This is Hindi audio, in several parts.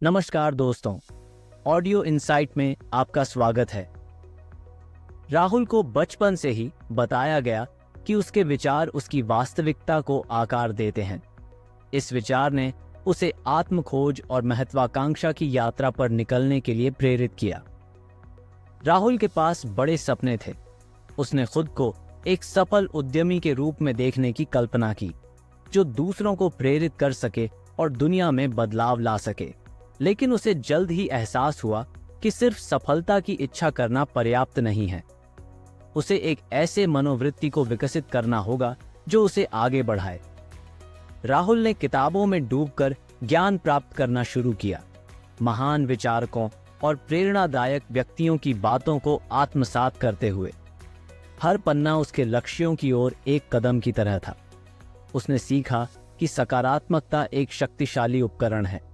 नमस्कार दोस्तों, ऑडियो इनसाइट में आपका स्वागत है। राहुल को बचपन से ही बताया गया कि उसके विचार उसकी वास्तविकता को आकार देते हैं। इस विचार ने उसे आत्मखोज और महत्वाकांक्षा की यात्रा पर निकलने के लिए प्रेरित किया। राहुल के पास बड़े सपने थे। उसने खुद को एक सफल उद्यमी के रूप में देखने की कल्पना की, जो दूसरों को प्रेरित कर सके और दुनिया में बदलाव ला सके। लेकिन उसे जल्द ही एहसास हुआ कि सिर्फ सफलता की इच्छा करना पर्याप्त नहीं है। उसे एक ऐसे मनोवृत्ति को विकसित करना होगा जो उसे आगे बढ़ाए। राहुल ने किताबों में डूबकर ज्ञान प्राप्त करना शुरू किया। महान विचारकों और प्रेरणादायक व्यक्तियों की बातों को आत्मसात करते हुए हर पन्ना उसके लक्ष्यों की ओर एक कदम की तरह था। उसने सीखा कि सकारात्मकता एक शक्तिशाली उपकरण है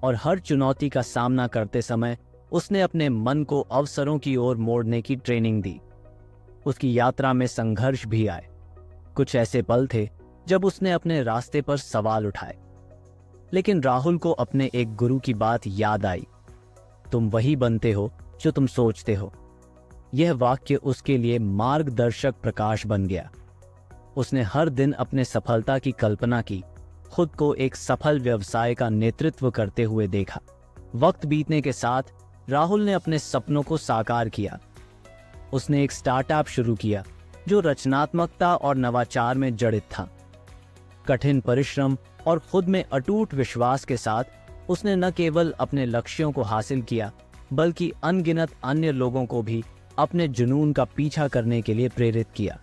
और हर चुनौती का सामना करते समय उसने अपने मन को अवसरों की ओर मोड़ने की ट्रेनिंग दी। उसकी यात्रा में संघर्ष भी आए। कुछ ऐसे पल थे जब उसने अपने रास्ते पर सवाल उठाए, लेकिन राहुल को अपने एक गुरु की बात याद आई, तुम वही बनते हो जो तुम सोचते हो। यह वाक्य उसके लिए मार्गदर्शक प्रकाश बन गया। उसने हर दिन अपने सफलता की कल्पना की, खुद को एक सफल व्यवसाय का नेतृत्व करते हुए देखा। वक्त बीतने के साथ राहुल ने अपने सपनों को साकार किया। उसने एक स्टार्टअप शुरू किया जो रचनात्मकता और नवाचार में जड़ित था। कठिन परिश्रम और खुद में अटूट विश्वास के साथ उसने न केवल अपने लक्ष्यों को हासिल किया, बल्कि अनगिनत अन्य लोगों को भी अपने जुनून का पीछा करने के लिए प्रेरित किया।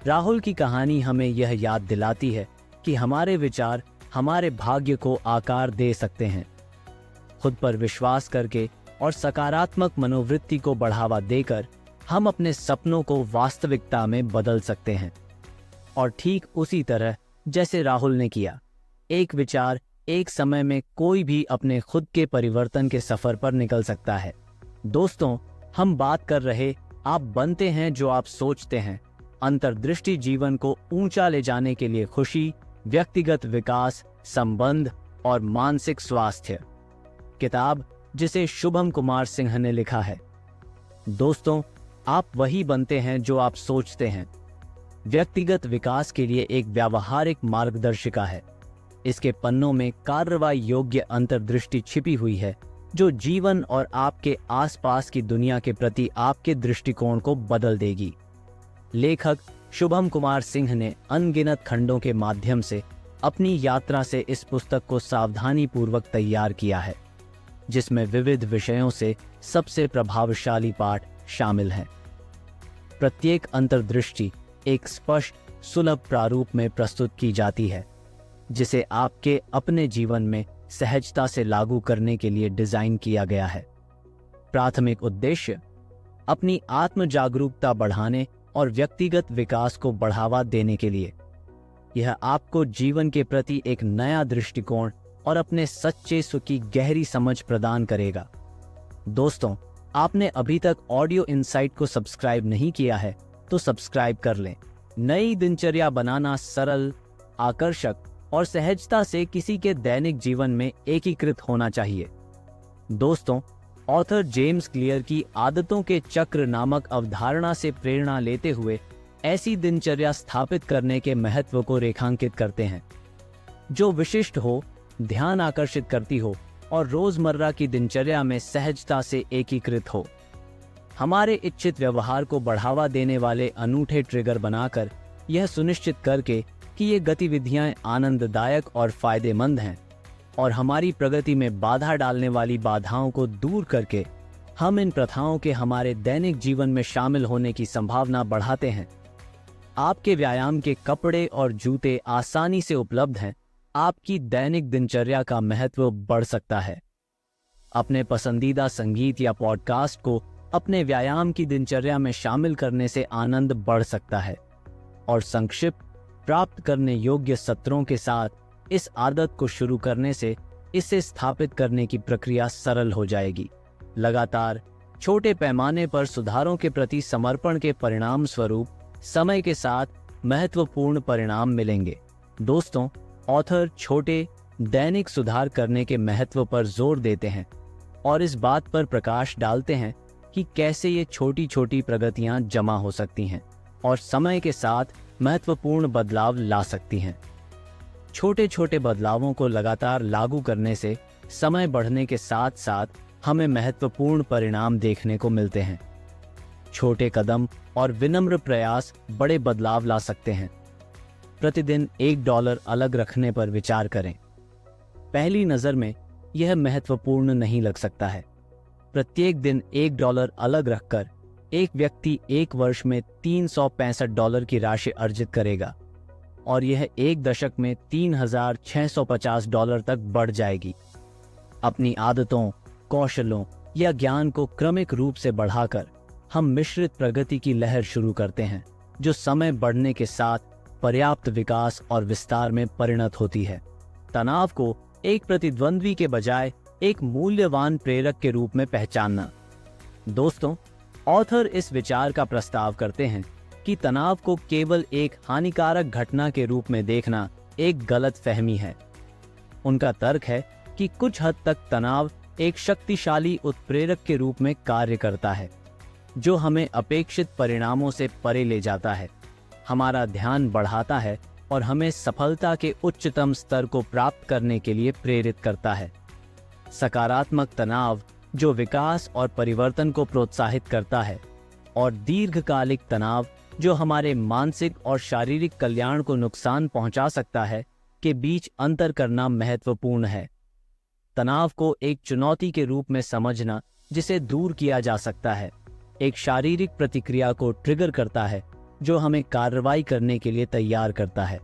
राहुल की कहानी हमें यह याद दिलाती है कि हमारे विचार हमारे भाग्य को आकार दे सकते हैं। खुद पर विश्वास करके और सकारात्मक मनोवृत्ति को बढ़ावा देकर हम अपने सपनों को वास्तविकता में बदल सकते हैं। और ठीक उसी तरह जैसे राहुल ने किया, एक विचार एक समय में कोई भी अपने खुद के परिवर्तन के सफर पर निकल सकता है। दोस्तों, हम बात कर रहे आप बनते हैं जो आप सोचते हैं अंतर्दृष्टि जीवन को ऊंचा ले जाने के लिए खुशी, व्यक्तिगत विकास, संबंध और मानसिक स्वास्थ्य। किताब जिसे शुभम कुमार सिंह ने लिखा है। दोस्तों, आप वही बनते हैं जो आप सोचते हैं व्यक्तिगत विकास के लिए एक व्यावहारिक मार्गदर्शिका है। इसके पन्नों में कार्रवाई योग्य अंतर्दृष्टि छिपी हुई है जो जीवन और आपके आसपास की दुनिया के प्रति आपके दृष्टिकोण को बदल देगी। लेखक शुभम कुमार सिंह ने अनगिनत खंडों के माध्यम से अपनी यात्रा से इस पुस्तक को सावधानी पूर्वक तैयार किया है, जिसमें विविध विषयों से सबसे प्रभावशाली पाठ शामिल हैं। प्रत्येक अंतर्दृष्टि एक स्पष्ट, सुलभ प्रारूप में प्रस्तुत की जाती है, जिसे आपके अपने जीवन में सहजता से लागू करने के लिए डिजाइन किया गया है। प्राथमिक उद्देश्य अपनी आत्म जागरूकता बढ़ाने और व्यक्तिगत विकास को बढ़ावा देने के लिए। यह आपको जीवन के प्रति एक नया दृष्टिकोण और अपने सच्चे सुख की गहरी समझ प्रदान करेगा। दोस्तों, आपने अभी तक ऑडियो इनसाइट को सब्सक्राइब नहीं किया है तो सब्सक्राइब कर लें। नई दिनचर्या बनाना सरल, आकर्षक और सहजता से किसी के दैनिक जीवन में एकीकृत होना चाहिए। दोस्तों, ऑथर जेम्स क्लियर की आदतों के चक्र नामक अवधारणा से प्रेरणा लेते हुए ऐसी दिनचर्या स्थापित करने के महत्व को रेखांकित करते हैं जो विशिष्ट हो, ध्यान आकर्षित करती हो और रोजमर्रा की दिनचर्या में सहजता से एकीकृत हो। हमारे इच्छित व्यवहार को बढ़ावा देने वाले अनूठे ट्रिगर बनाकर यह सुनिश्चित करके कि ये गतिविधियां आनंददायक और फायदेमंद हैं और हमारी प्रगति में बाधा डालने वाली बाधाओं को दूर करके हम इन प्रथाओं के हमारे दैनिक जीवन में शामिल होने की संभावना बढ़ाते हैं। आपके व्यायाम के कपड़े और जूते आसानी से उपलब्ध हैं, आपकी दैनिक दिनचर्या का महत्व बढ़ सकता है। अपने पसंदीदा संगीत या पॉडकास्ट को अपने व्यायाम की दिनचर्या में शामिल करने से आनंद बढ़ सकता है और संक्षिप्त, प्राप्त करने योग्य सत्रों के साथ इस आदत को शुरू करने से इसे स्थापित करने की प्रक्रिया सरल हो जाएगी। लगातार छोटे पैमाने पर सुधारों के प्रति समर्पण के परिणाम स्वरूप समय के साथ महत्वपूर्ण परिणाम मिलेंगे। दोस्तों, ऑथर छोटे दैनिक सुधार करने के महत्व पर जोर देते हैं और इस बात पर प्रकाश डालते हैं कि कैसे ये छोटी छोटी प्रगतियां जमा हो सकती हैं और समय के साथ महत्वपूर्ण बदलाव ला सकती हैं। छोटे छोटे बदलावों को लगातार लागू करने से समय बढ़ने के साथ साथ हमें महत्वपूर्ण परिणाम देखने को मिलते हैं। छोटे कदम और विनम्र प्रयास बड़े बदलाव ला सकते हैं। प्रतिदिन $1 अलग रखने पर विचार करें। पहली नज़र में यह महत्वपूर्ण नहीं लग सकता है। प्रत्येक दिन $1 अलग रखकर एक व्यक्ति एक वर्ष में $365 की राशि अर्जित करेगा और यह एक दशक में $3,650 तक बढ़ जाएगी। अपनी आदतों, कौशलों या ज्ञान को क्रमिक रूप से बढ़ाकर हम मिश्रित प्रगति की लहर शुरू करते हैं, जो समय बढ़ने के साथ पर्याप्त विकास और विस्तार में परिणत होती है। तनाव को एक प्रतिद्वंद्वी के बजाय एक मूल्यवान प्रेरक के रूप में पहचानना। दोस्तों, ऑथर इस विचार का प्रस्ताव करते हैं कि तनाव को केवल एक हानिकारक घटना के रूप में देखना एक गलत फहमी है। उनका तर्क है कि कुछ हद तक तनाव एक शक्तिशाली उत्प्रेरक के रूप में कार्य करता है, जो हमें अपेक्षित परिणामों से परे ले जाता है, हमारा ध्यान बढ़ाता है और हमें सफलता के उच्चतम स्तर को प्राप्त करने के लिए प्रेरित करता है। सकारात्मक तनाव जो विकास और परिवर्तन को प्रोत्साहित करता है, और दीर्घकालिक तनाव जो हमारे मानसिक और शारीरिक कल्याण को नुकसान पहुंचा सकता है, के बीच अंतर करना महत्वपूर्ण है। तनाव को एक चुनौती के रूप में समझना जिसे दूर किया जा सकता है, एक शारीरिक प्रतिक्रिया को ट्रिगर करता है जो हमें कार्रवाई करने के लिए तैयार करता है।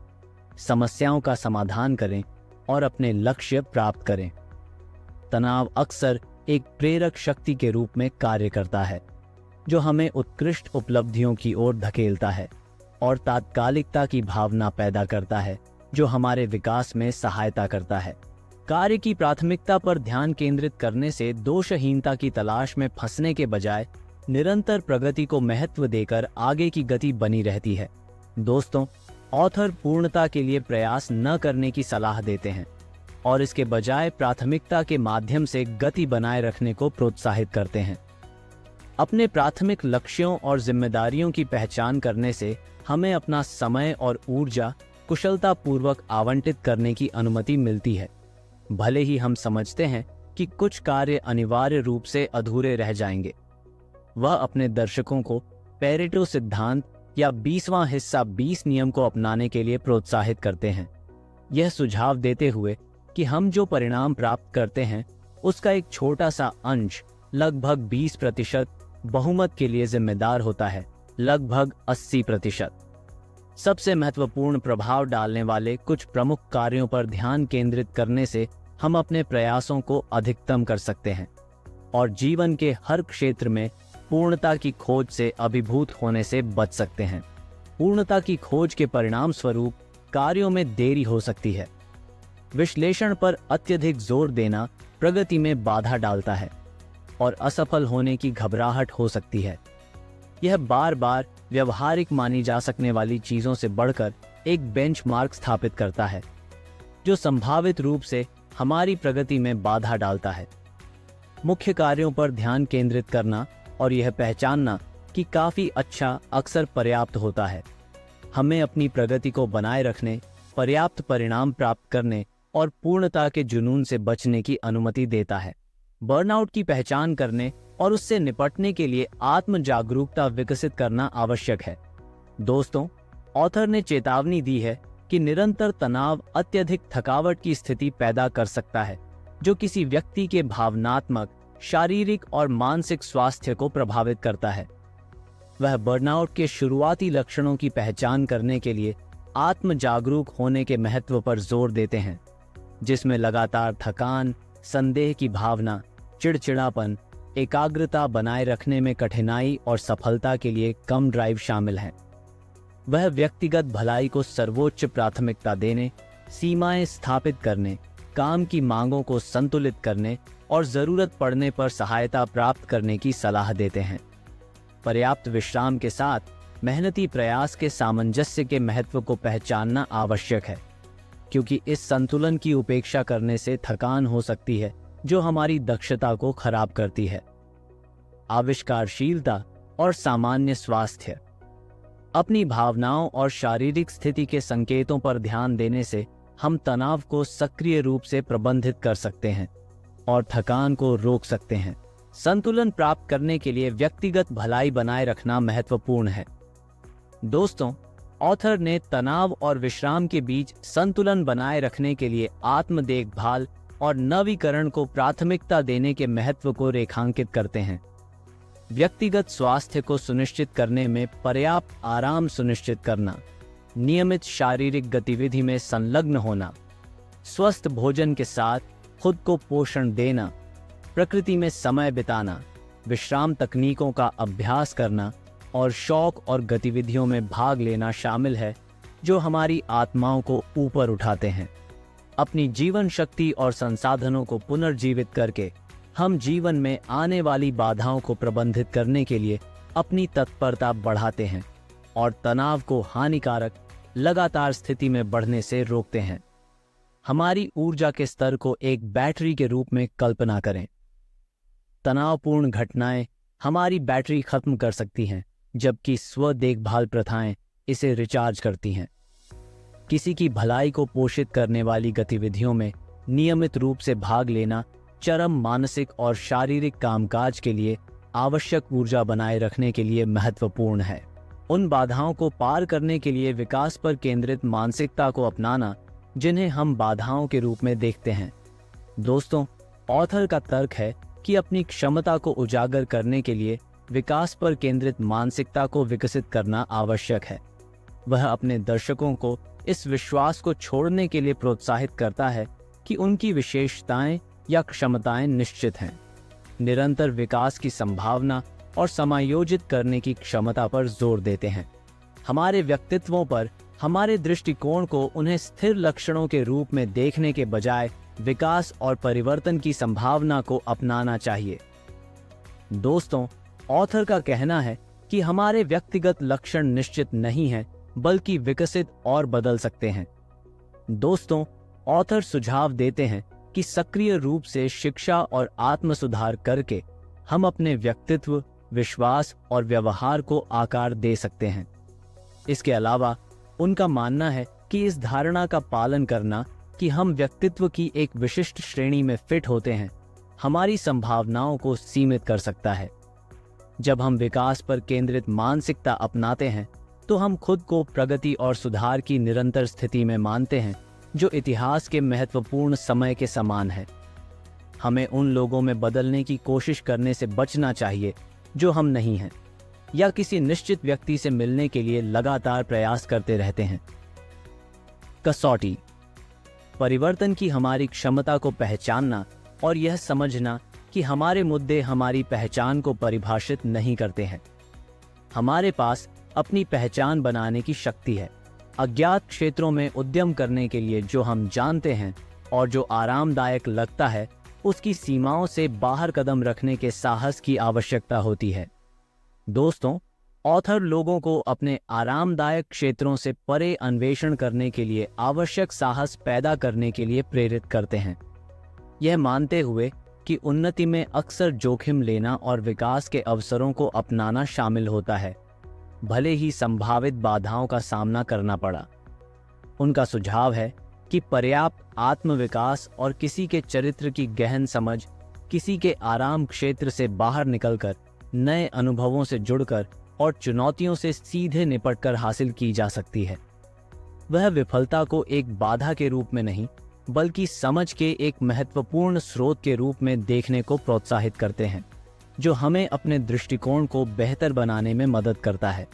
समस्याओं का समाधान करें और अपने लक्ष्य प्राप्त करें। तनाव अक्सर एक प्रेरक शक्ति के रूप में कार्य करता है, जो हमें उत्कृष्ट उपलब्धियों की ओर धकेलता है और तात्कालिकता की भावना पैदा करता है, जो हमारे विकास में सहायता करता है। कार्य की प्राथमिकता पर ध्यान केंद्रित करने से दोषहीनता की तलाश में फंसने के बजाय निरंतर प्रगति को महत्व देकर आगे की गति बनी रहती है। दोस्तों, ऑथर पूर्णता के लिए प्रयास न करने की सलाह देते हैं और इसके बजाय प्राथमिकता के माध्यम से गति बनाए रखने को प्रोत्साहित करते हैं। अपने प्राथमिक लक्ष्यों और जिम्मेदारियों की पहचान करने से हमें अपना समय और ऊर्जा कुशलतापूर्वक आवंटित करने की अनुमति मिलती है। भले ही हम समझते हैं कि कुछ कार्य अनिवार्य रूप से अधूरे रह जाएंगे। वह अपने दर्शकों को पेरेटो सिद्धांत या 20वां हिस्सा 20 नियम को अपनाने के लिए प्रोत्साहित करते हैं, यह सुझाव देते हुए कि हम जो परिणाम प्राप्त करते हैं उसका एक छोटा सा अंश, लगभग 20%, बहुमत के लिए जिम्मेदार होता है, लगभग 80%। सबसे महत्वपूर्ण प्रभाव डालने वाले कुछ प्रमुख कार्यों पर ध्यान केंद्रित करने से हम अपने प्रयासों को अधिकतम कर सकते हैं और जीवन के हर क्षेत्र में पूर्णता की खोज से अभिभूत होने से बच सकते हैं। पूर्णता की खोज के परिणाम स्वरूप कार्यों में देरी हो सकती है। विश्लेषण पर अत्यधिक जोर देना प्रगति में बाधा डालता है और असफल होने की घबराहट हो सकती है। यह बार बार व्यवहारिक मानी जा सकने वाली चीजों से बढ़कर एक बेंचमार्क स्थापित करता है, जो संभावित रूप से हमारी प्रगति में बाधा डालता है। मुख्य कार्यों पर ध्यान केंद्रित करना और यह पहचानना कि काफी अच्छा अक्सर पर्याप्त होता है, हमें अपनी प्रगति को बनाए रखने, पर्याप्त परिणाम प्राप्त करने और पूर्णता के जुनून से बचने की अनुमति देता है। बर्नआउट की पहचान करने और उससे निपटने के लिए आत्म जागरूकता विकसित करना आवश्यक है। दोस्तों, ऑथर ने चेतावनी दी है कि निरंतर तनाव अत्यधिक थकावट की स्थिति पैदा कर सकता है, जो किसी व्यक्ति के भावनात्मक, शारीरिक और मानसिक स्वास्थ्य को प्रभावित करता है। वह बर्नआउट के शुरुआती लक्षणों की पहचान करने के लिए आत्म जागरूक होने के महत्व पर जोर देते हैं, जिसमें लगातार थकान, संदेह की भावना, चिड़चिड़ापन, एकाग्रता बनाए रखने में कठिनाई और सफलता के लिए कम ड्राइव शामिल हैं। वह व्यक्तिगत भलाई को सर्वोच्च प्राथमिकता देने, सीमाएं स्थापित करने, काम की मांगों को संतुलित करने और जरूरत पड़ने पर सहायता प्राप्त करने की सलाह देते हैं। पर्याप्त विश्राम के साथ मेहनती प्रयास के सामंजस्य के महत्व को पहचानना आवश्यक है। क्योंकि इस संतुलन की उपेक्षा करने से थकान हो सकती है जो हमारी दक्षता को खराब करती है। आविष्कारशीलता और सामान्य स्वास्थ्य। अपनी भावनाओं और शारीरिक स्थिति के संकेतों पर ध्यान देने से हम तनाव को सक्रिय रूप से प्रबंधित कर सकते हैं और थकान को रोक सकते हैं। संतुलन प्राप्त करने के लिए व्यक्तिगत भलाई बनाए रखना महत्वपूर्ण है। दोस्तों, ऑथर ने तनाव और विश्राम के बीच संतुलन बनाए रखने के लिए आत्म देखभाल और नवीकरण को प्राथमिकता देने के महत्व को रेखांकित करते हैं। व्यक्तिगत स्वास्थ्य को सुनिश्चित करने में पर्याप्त आराम सुनिश्चित करना, नियमित शारीरिक गतिविधि में संलग्न होना, स्वस्थ भोजन के साथ खुद को पोषण देना, प्रकृति में समय बिताना, विश्राम तकनीकों का अभ्यास करना और शौक और गतिविधियों में भाग लेना शामिल है जो हमारी आत्माओं को ऊपर उठाते हैं। अपनी जीवन शक्ति और संसाधनों को पुनर्जीवित करके हम जीवन में आने वाली बाधाओं को प्रबंधित करने के लिए अपनी तत्परता बढ़ाते हैं और तनाव को हानिकारक लगातार स्थिति में बढ़ने से रोकते हैं। हमारी ऊर्जा के स्तर को एक बैटरी के रूप में कल्पना करें। तनावपूर्ण घटनाएं हमारी बैटरी खत्म कर सकती हैं, जबकि स्व देखभाल प्रथाएं इसे रिचार्ज करती हैं। किसी की भलाई को पोषित करने वाली गतिविधियों में नियमित रूप से भाग लेना चरम मानसिक और शारीरिक कामकाज के लिए आवश्यक ऊर्जा बनाए रखने के लिए महत्वपूर्ण है। उन बाधाओं को पार करने के लिए विकास पर केंद्रित मानसिकता को अपनाना जिन्हें हम बाधाओं के रूप में देखते हैं। दोस्तों, ऑथर का तर्क है कि अपनी क्षमता को उजागर करने के लिए विकास पर केंद्रित मानसिकता को विकसित करना आवश्यक है। वह अपने दर्शकों को इस विश्वास को छोड़ने के लिए प्रोत्साहित करता है कि उनकी विशेषताएं या क्षमताएं निश्चित हैं। निरंतर विकास की संभावना और समायोजित करने की क्षमता पर जोर देते हैं। हमारे व्यक्तित्वों पर हमारे दृष्टिकोण को उन्हें स्थिर लक्षणों के रूप में देखने के बजाय विकास और परिवर्तन की संभावना को अपनाना चाहिए। दोस्तों, ऑथर का कहना है कि हमारे व्यक्तिगत लक्षण निश्चित नहीं हैं, बल्कि विकसित और बदल सकते हैं। दोस्तों, ऑथर सुझाव देते हैं कि सक्रिय रूप से शिक्षा और आत्म सुधार करके हम अपने व्यक्तित्व, विश्वास और व्यवहार को आकार दे सकते हैं। इसके अलावा उनका मानना है कि इस धारणा का पालन करना कि हम व्यक्तित्व की एक विशिष्ट श्रेणी में फिट होते हैं, हमारी संभावनाओं को सीमित कर सकता है। जब हम विकास पर केंद्रित मानसिकता अपनाते हैं, तो हम खुद को प्रगति और सुधार की निरंतर स्थिति में मानते हैं, जो इतिहास के महत्वपूर्ण समय के समान है। हमें उन लोगों में बदलने की कोशिश करने से बचना चाहिए जो हम नहीं हैं, या किसी निश्चित व्यक्ति से मिलने के लिए लगातार प्रयास करते रहते हैं। कसौटी। परिवर्तन की हमारी क्षमता को पहचानना और यह समझना कि हमारे मुद्दे हमारी पहचान को परिभाषित नहीं करते हैं। हमारे पास अपनी पहचान बनाने की शक्ति है। अज्ञात क्षेत्रों में उद्यम करने के लिए जो हम जानते हैं और जो आरामदायक लगता है, उसकी सीमाओं से बाहर कदम रखने के साहस की आवश्यकता होती है। दोस्तों, ऑथर लोगों को अपने आरामदायक क्षेत्रों से परे अन्वेषण करने के लिए आवश्यक साहस पैदा करने के लिए प्रेरित करते हैं, यह मानते हुए कि उन्नति में अक्सर जोखिम लेना और विकास के अवसरों को अपनाना शामिल होता है, भले ही संभावित बाधाओं का सामना करना पड़ा। उनका सुझाव है कि पर्याप्त आत्मविकास और किसी के चरित्र की गहन समझ किसी के आराम क्षेत्र से बाहर निकलकर नए अनुभवों से जुड़कर और चुनौतियों से सीधे निपटकर हासिल की जा सकती है। वह विफलता को एक बाधा के रूप में नहीं, बल्कि समझ के एक महत्वपूर्ण स्रोत के रूप में देखने को प्रोत्साहित करते हैं, जो हमें अपने दृष्टिकोण को बेहतर बनाने में मदद करता है।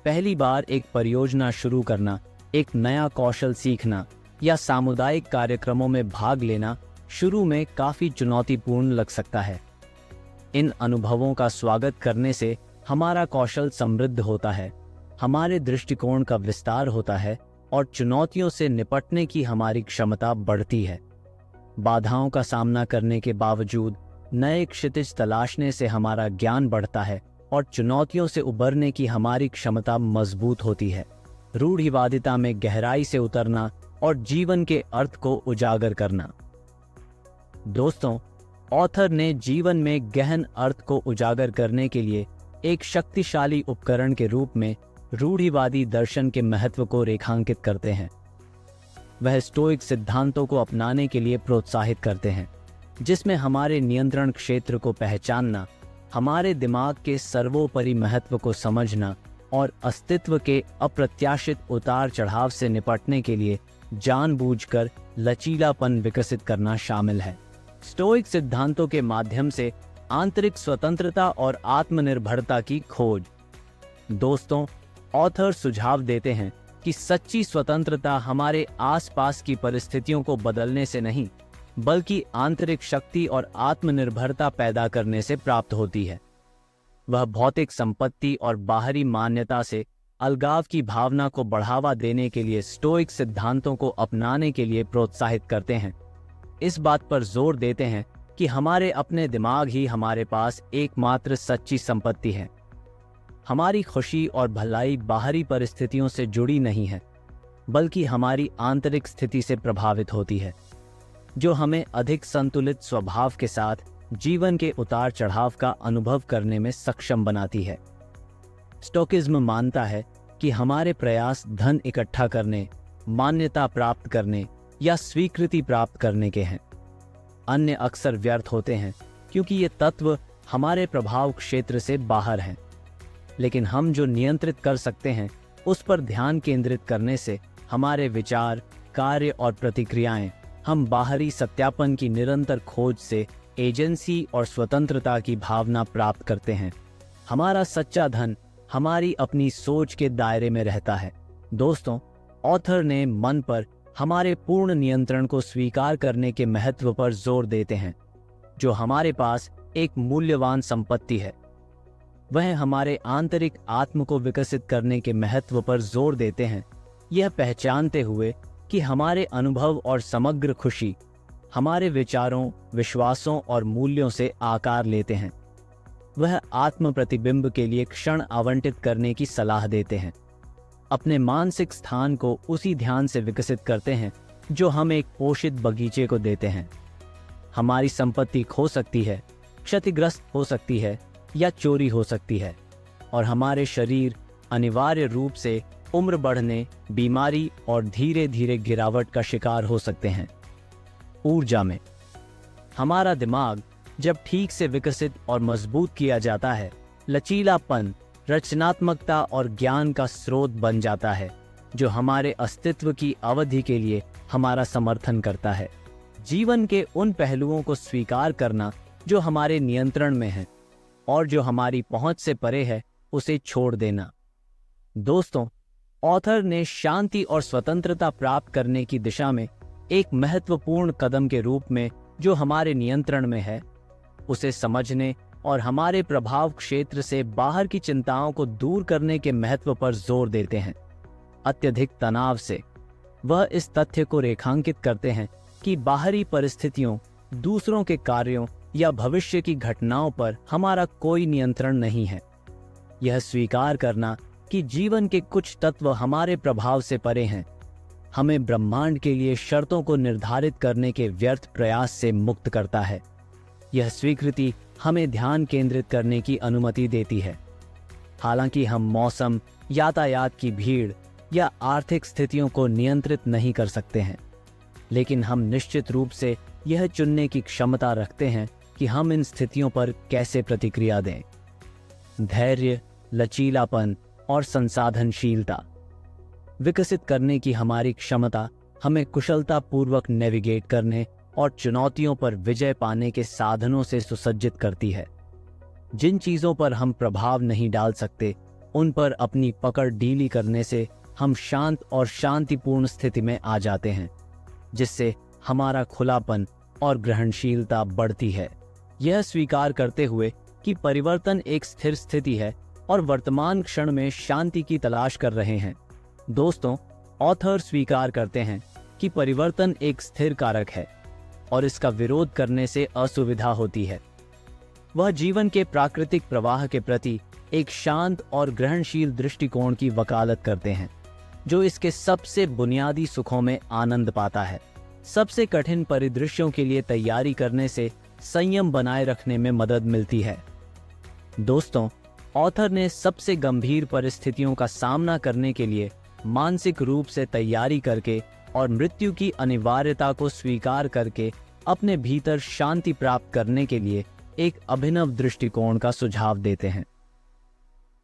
पहली बार एक परियोजना शुरू करना, एक नया कौशल सीखना या सामुदायिक कार्यक्रमों में भाग लेना शुरू में काफी चुनौतीपूर्ण लग सकता है। इन अनुभवों का स्वागत करने से हमारा कौशल समृद्ध होता है, हमारे दृष्टिकोण का विस्तार होता है और चुनौतियों से निपटने की हमारी क्षमता बढ़ती है। बाधाओं का सामना करने के बावजूद नए क्षितिज तलाशने से हमारा ज्ञान बढ़ता है और चुनौतियों से उबरने की हमारी क्षमता मजबूत होती है। रूढ़िवादिता में गहराई से उतरना और जीवन के अर्थ को उजागर करना। दोस्तों, ऑथर ने जीवन में गहन अर्थ को उजागर करने के लिए एक शक्तिशाली उपकरण के रूप में रूढ़िवादी दर्शन के महत्व को रेखांकित करते हैं। वह स्टोइक सिद्धांतों को अपनाने के लिए प्रोत्साहित करते हैं, जिसमें हमारे नियंत्रण क्षेत्र को पहचानना, हमारे दिमाग के सर्वोपरि महत्व को समझना और अस्तित्व के अप्रत्याशित उतार चढ़ाव से निपटने के लिए जानबूझकर लचीलापन विकसित करना शामिल है। स्टोइक सिद्धांतों के माध्यम से आंतरिक स्वतंत्रता और आत्मनिर्भरता की खोज। दोस्तों, ऑथर सुझाव देते हैं कि सच्ची स्वतंत्रता हमारे आसपास की परिस्थितियों को बदलने से नहीं, बल्कि आंतरिक शक्ति और आत्मनिर्भरता पैदा करने से प्राप्त होती है। वह भौतिक संपत्ति और बाहरी मान्यता से अलगाव की भावना को बढ़ावा देने के लिए स्टोइक सिद्धांतों को अपनाने के लिए प्रोत्साहित करते हैं। इस बात पर जोर देते हैं कि हमारे अपने दिमाग ही हमारे पास एकमात्र सच्ची संपत्ति है। हमारी खुशी और भलाई बाहरी परिस्थितियों से जुड़ी नहीं है, बल्कि हमारी आंतरिक स्थिति से प्रभावित होती है, जो हमें अधिक संतुलित स्वभाव के साथ जीवन के उतार चढ़ाव का अनुभव करने में सक्षम बनाती है। स्टोकिज्म मानता है कि हमारे प्रयास धन इकट्ठा करने, मान्यता प्राप्त करने या स्वीकृति प्राप्त करने के हैं। अन्य अक्सर व्यर्थ होते हैं क्योंकि ये तत्व हमारे प्रभाव क्षेत्र से बाहर हैं। लेकिन हम जो नियंत्रित कर सकते हैं, उस पर ध्यान केंद्रित करने से हमारे विचार, कार्य और प्रतिक्रियाएं हम बाहरी सत्यापन की निरंतर खोज से एजेंसी और स्वतंत्रता की भावना प्राप्त करते हैं। हमारा सच्चा धन हमारी अपनी सोच के दायरे में रहता है। दोस्तों, ऑथर ने मन पर हमारे पूर्ण नियंत्रण को स्वीकार करने के महत्व पर जोर देते हैं, जो हमारे पास एक मूल्यवान संपत्ति है। वह हमारे आंतरिक आत्म को विकसित करने के महत्व पर जोर देते हैं, यह पहचानते हुए कि हमारे अनुभव और समग्र खुशी हमारे विचारों, विश्वासों और मूल्यों से आकार लेते हैं। वह आत्म प्रतिबिंब के लिए क्षण आवंटित करने की सलाह देते हैं। अपने मानसिक स्थान को उसी ध्यान से विकसित करते हैं जो हम एक पोषित बगीचे को देते हैं। हमारी संपत्ति खो सकती है, क्षतिग्रस्त हो सकती है या चोरी हो सकती है, और हमारे शरीर अनिवार्य रूप से उम्र बढ़ने, बीमारी और धीरे धीरे गिरावट का शिकार हो सकते हैं। ऊर्जा में हमारा दिमाग जब ठीक से विकसित और मजबूत किया जाता है, लचीलापन, रचनात्मकता और ज्ञान का स्रोत बन जाता है, जो हमारे अस्तित्व की अवधि के लिए हमारा समर्थन करता है। जीवन के उन पहलुओं को स्वीकार करना जो हमारे नियंत्रण में है और जो हमारी पहुंच से परे है, उसे छोड़ देना। दोस्तों, ऑथर ने शांति और स्वतंत्रता प्राप्त करने की दिशा में एक महत्वपूर्ण कदम के रूप में जो हमारे नियंत्रण में है, उसे समझने और हमारे प्रभाव क्षेत्र से बाहर की चिंताओं को दूर करने के महत्व पर जोर देते हैं। अत्यधिक तनाव से वह इस तथ्य को रेखांकित करते हैं कि बाहरी परिस्थितियों, दूसरों के कार्यों या भविष्य की घटनाओं पर हमारा कोई नियंत्रण नहीं है। यह स्वीकार करना कि जीवन के कुछ तत्व हमारे प्रभाव से परे हैं, हमें ब्रह्मांड के लिए शर्तों को निर्धारित करने के व्यर्थ प्रयास से मुक्त करता है। यह स्वीकृति हमें ध्यान केंद्रित करने की अनुमति देती है। हालांकि हम मौसम, यातायात की भीड़ या आर्थिक स्थितियों को नियंत्रित नहीं कर सकते हैं, लेकिन हम निश्चित रूप से यह चुनने की क्षमता रखते हैं कि हम इन स्थितियों पर कैसे प्रतिक्रिया दें। धैर्य, लचीलापन और संसाधनशीलता विकसित करने की हमारी क्षमता हमें कुशलतापूर्वक नेविगेट करने और चुनौतियों पर विजय पाने के साधनों से सुसज्जित करती है। जिन चीज़ों पर हम प्रभाव नहीं डाल सकते, उन पर अपनी पकड़ ढीली करने से हम शांत और शांतिपूर्ण स्थिति में आ जाते हैं, जिससे हमारा खुलापन और ग्रहणशीलता बढ़ती है। यह स्वीकार करते हुए कि परिवर्तन एक स्थिर स्थिति है और वर्तमान क्षण में शांति की तलाश कर रहे हैं। दोस्तों, ऑथर स्वीकार करते हैं कि परिवर्तन एक स्थिर कारक है और इसका विरोध करने से असुविधा होती है। वह जीवन के प्राकृतिक प्रवाह के प्रति एक शांत और ग्रहणशील दृष्टिकोण की वकालत करते हैं। जो इसके सबसे बुनियादी सुखों में आनंद पाता है। सबसे कठिन परिदृश्यों के लिए तैयारी करने से संयम बनाए रखने में मदद मिलती है। दोस्तों, ऑथर ने सबसे गंभीर परिस्थितियों का सामना करने के लिए मानसिक रूप से तैयारी करके और मृत्यु की अनिवार्यता को स्वीकार करके अपने भीतर शांति प्राप्त करने के लिए एक अभिनव दृष्टिकोण का सुझाव देते हैं।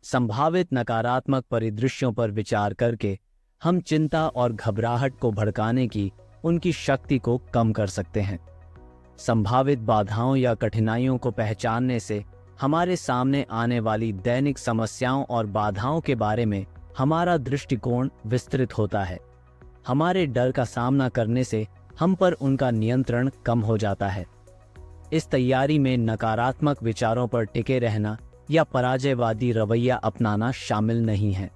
संभावित नकारात्मक परिदृश्यों पर विचार करके हम चिंता और घबराहट को भड़काने की उनकी शक्ति को कम कर सकते हैं। संभावित बाधाओं या कठिनाइयों को पहचानने से हमारे सामने आने वाली दैनिक समस्याओं और बाधाओं के बारे में हमारा दृष्टिकोण विस्तृत होता है। हमारे डर का सामना करने से हम पर उनका नियंत्रण कम हो जाता है। इस तैयारी में नकारात्मक विचारों पर टिके रहना या पराजयवादी रवैया अपनाना शामिल नहीं है।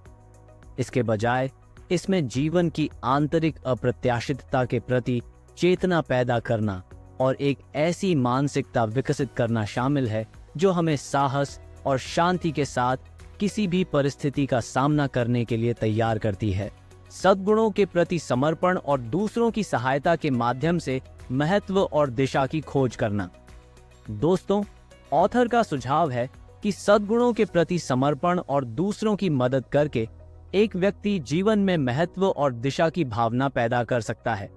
इसके बजाय इसमें जीवन की आंतरिक अप्रत्याशितता के प्रति चेतना पैदा करना और एक ऐसी मानसिकता विकसित करना शामिल है जो हमें साहस और शांति के साथ किसी भी परिस्थिति का सामना करने के लिए तैयार करती है। सद्गुणों के प्रति समर्पण और दूसरों की सहायता के माध्यम से महत्व और दिशा की खोज करना। दोस्तों, ऑथर का सुझाव है कि सद्गुणों के प्रति समर्पण और दूसरों की मदद करके एक व्यक्ति जीवन में महत्व और दिशा की भावना पैदा कर सकता है।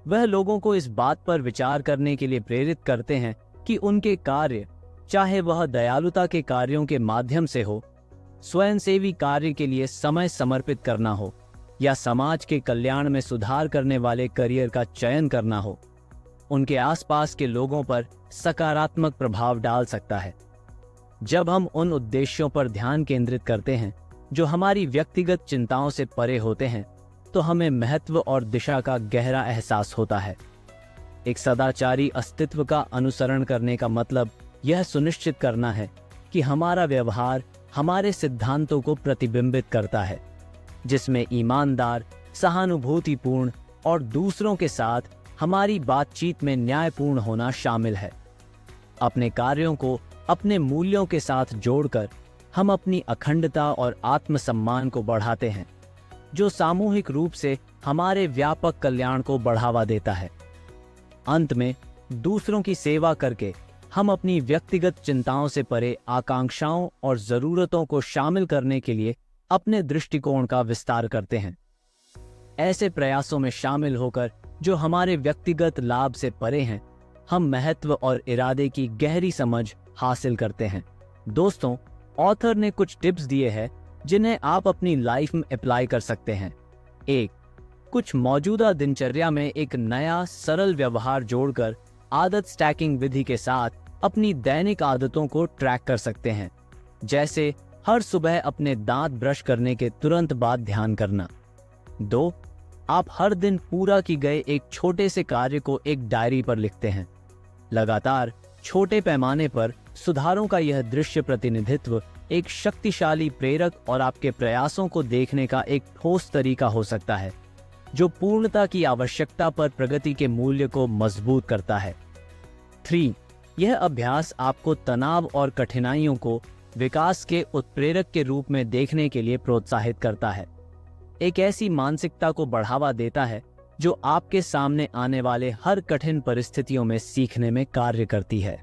वह लोगों को इस बात पर विचार करने के लिए प्रेरित करते हैं कि उनके कार्य, चाहे वह दयालुता के कार्यों के माध्यम से हो, स्वयंसेवी कार्य के लिए समय समर्पित करना हो या समाज के कल्याण में सुधार करने वाले करियर का चयन करना हो, उनके आसपास के लोगों पर सकारात्मक प्रभाव डाल सकता है। जब हम उन उद्देश्यों पर ध्यान केंद्रित करते हैं जो हमारी व्यक्तिगत चिंताओं से परे होते हैं, तो हमें महत्व और दिशा का गहरा एहसास होता है। एक सदाचारी अस्तित्व का अनुसरण करने का मतलब यह सुनिश्चित करना है कि हमारा व्यवहार हमारे सिद्धांतों को प्रतिबिंबित करता है, जिसमें ईमानदार, सहानुभूतिपूर्ण और दूसरों के साथ हमारी बातचीत में न्यायपूर्ण होना शामिल है। अपने कार्यों को अपने मूल्यों के साथ जोड़कर हम अपनी अखंडता और आत्मसम्मान को बढ़ाते हैं, जो सामूहिक रूप से हमारे व्यापक कल्याण को बढ़ावा देता है। अंत में, दूसरों की सेवा करके हम अपनी व्यक्तिगत चिंताओं से परे आकांक्षाओं और जरूरतों को शामिल करने के लिए अपने दृष्टिकोण का विस्तार करते हैं। ऐसे प्रयासों में शामिल होकर जो हमारे व्यक्तिगत लाभ से परे हैं, हम महत्व और इरादे की गहरी समझ हासिल करते हैं। दोस्तों, ऑथर ने कुछ टिप्स दिए हैं जिन्हें आप अपनी लाइफ में अप्लाई कर सकते हैं। 1. कुछ मौजूदा दिनचर्या में एक नया सरल व्यवहार जोड़कर आदत स्टैकिंग विधि के साथ अपनी दैनिक आदतों को ट्रैक कर सकते हैं, जैसे हर सुबह अपने दांत ब्रश करने के तुरंत बाद ध्यान करना। 2. आप हर दिन पूरा की गए एक छोटे से कार्य को एक डायरी पर लिखते हैं। लगातार छोटे पैमाने पर सुधारों का यह दृश्य प्रतिनिधित्व एक शक्तिशाली प्रेरक और आपके प्रयासों को देखने का एक ठोस तरीका हो सकता है, जो पूर्णता की आवश्यकता पर प्रगति के मूल्य को मजबूत करता है। 3. यह अभ्यास आपको तनाव और कठिनाइयों को विकास के उत्प्रेरक के रूप में देखने के लिए प्रोत्साहित करता है। एक ऐसी मानसिकता को बढ़ावा देता है जो आपके सामने आने वाले हर कठिन परिस्थितियों में सीखने में कार्य करती है।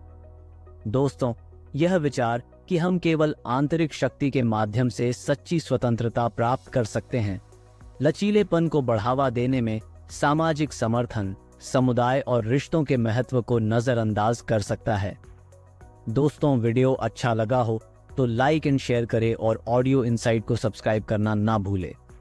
दोस्तों, यह विचार कि हम केवल आंतरिक शक्ति के माध्यम से सच्ची स्वतंत्रता प्राप्त कर सकते हैं, लचीलेपन को बढ़ावा देने में सामाजिक समर्थन, समुदाय और रिश्तों के महत्व को नजरअंदाज कर सकता है। दोस्तों, वीडियो अच्छा लगा हो तो लाइक एंड शेयर करें और ऑडियो इनसाइट को सब्सक्राइब करना ना भूलें।